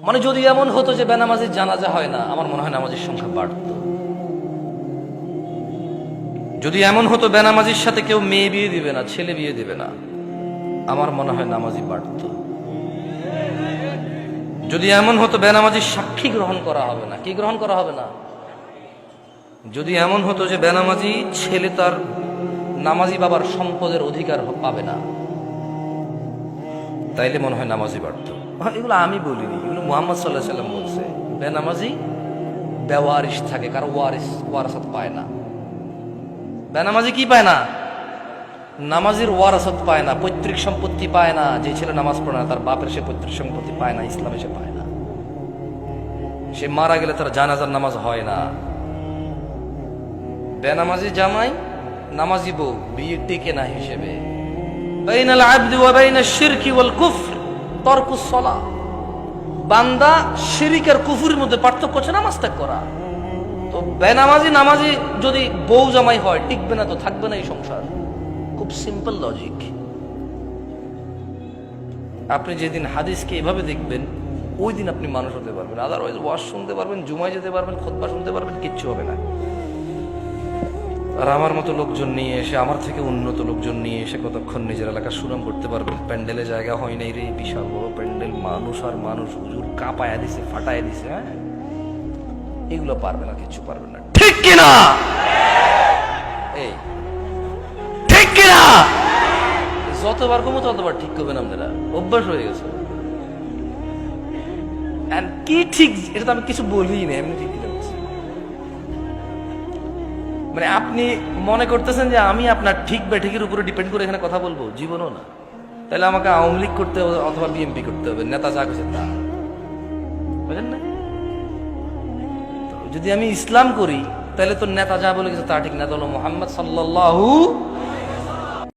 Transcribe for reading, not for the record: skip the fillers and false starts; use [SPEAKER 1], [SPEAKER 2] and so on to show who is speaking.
[SPEAKER 1] মানে যদি এমন হতো যে বেনামাজির জানাজা হয় না, আমার মনে হয় নামাজের সংখ্যা বাড়ত। যদি এমন হতো বেনামাজির সাথে কেউ মেয়ে বিয়ে দিবে না, ছেলে বিয়ে দিবে না, আমার মনে হয় নামাজি বাড়ত। যদি এমন হতো বেনামাজির সাক্ষী গ্রহণ করা হবে না, কি গ্রহণ করা হবে না, যদি এমন হতো যে বেনামাজি ছেলে তার নামাজি বাবার সম্পদের অধিকার পাবে না, তাইলে মনে হয় নামাজি বাড়ত। এগুলো আমি বলিনি, এগুলো মুহাম্মদ সাল্লাল্লাহু আলাইহি সাল্লাম বলছে। বেনামাজি বেওয়ারিশ থাকে, কারো ওয়ারাসাত পায় না। বেনামাজি কি পায় না? নামাজির ওয়ারাসাত পায় না, পৈতৃক সম্পত্তি পায় না। যে ছেলে নামাজ পড়ে না তার বাপের সে পৈতৃক সম্পত্তি পায় না, ইসলামে সে পায় না। সে মারা গেলে তার জানাজার নামাজ হয় না। বেনামাজি জামাই নামাজি বউ বিয়ে টিকে না হিসেবে। বাইনাল আবদি ওয়া বাইনাশ শিরকি ওয়াল কুফর তারকুস সালাহ। বান্দা শিরিক আর কুফরের মধ্যে পার্থক্য হচ্ছে নামাজ ত্যাগ করা। তো বেনামাজি নামাজি যদি বউ জামাই হয়, টিকবে না তো, থাকবে না এই সংসার। খুব সিম্পল লজিক। আপনি যেদিন হাদিসকে এভাবে দেখবেন, ওই দিন আপনি মানুষ হতে পারবেন। আদারওয়াইজ ওয়াজ শুনতে পারবেন, জুমায় যেতে পারবেন, খুতবা শুনতে পারবেন, কিচ্ছু হবে না। আর আমার মতো লোকজন নিয়ে এসে, আমার থেকে উন্নত লোকজন নিয়ে এসে কতক্ষণ নিজের এলাকার সুনাম করতে পারবেন? প্যান্ডেলে জায়গা হয় নাই রে, বিশাল বড় প্যান্ডেল, মানুষ আর মানুষ, হুজুর কাঁপায়া দিছে, ফাটায় দিছে। হ্যাঁ, এগুলো পারবে না, কিচ্ছু পারবে না। ঠিক কিনা? এই ঠিক কিনা? যতবার কমো ততবার ঠিক করবেন আপনারা, অভ্যাস হয়ে গেছে। কি ঠিক, এটা তো আমি কিছু বলি না, এমনি ঠিক দিলাম। মানে আপনি মনে করতেছেন যে আমি আপনার ঠিক বা ঠিকের উপরে ডিপেন্ড করে এখানে কথা বলবো? জীবনও না। তাহলে আমাকে আওয়ামী লীগ করতে হবে অথবা বিএনপি করতে হবে, নেতা যা করছে তা, বুঝলেন না? যদি আমি ইসলাম করি তাহলে তো নেতা যা বলে গেছে তা ঠিক না, তো হলো মুহাম্মদ সাল্লাল্লাহু